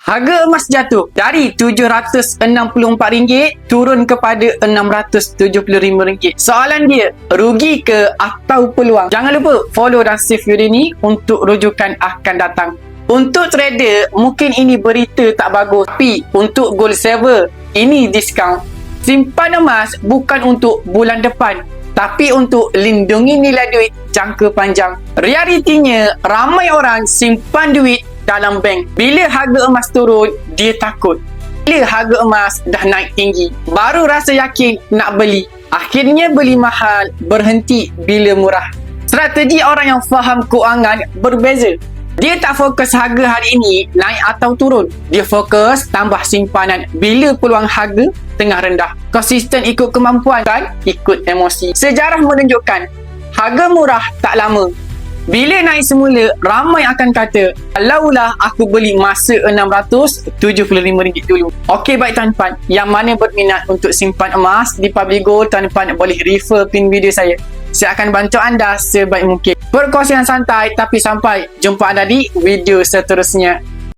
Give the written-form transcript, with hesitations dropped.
Harga emas jatuh dari RM764 turun kepada RM675. Soalan dia, rugi ke atau peluang? Jangan lupa follow dan save video ni untuk rujukan akan datang. Untuk trader, mungkin ini berita tak bagus. Tapi untuk gold saver, ini diskaun. Simpan emas bukan untuk bulan depan, tapi untuk lindungi nilai duit jangka panjang. Realitinya, ramai orang simpan duit dalam bank. Bila harga emas turun, dia takut. Bila harga emas dah naik tinggi, baru rasa yakin nak beli. Akhirnya beli mahal, berhenti bila murah. Strategi orang yang faham kewangan berbeza. Dia tak fokus harga hari ini naik atau turun. Dia fokus tambah simpanan bila peluang harga tengah rendah. Konsisten ikut kemampuan, kan ikut emosi. Sejarah menunjukkan harga murah tak lama. Bila naik semula, ramai akan kata, kalaulah aku beli masa RM675 dulu. Okey, baik tuan-tuan, yang mana berminat untuk simpan emas di Public Gold, tuan-tuan boleh refer pin video saya. Saya akan bantu anda sebaik mungkin. Perkongsian santai, tapi sampai jumpa anda di video seterusnya.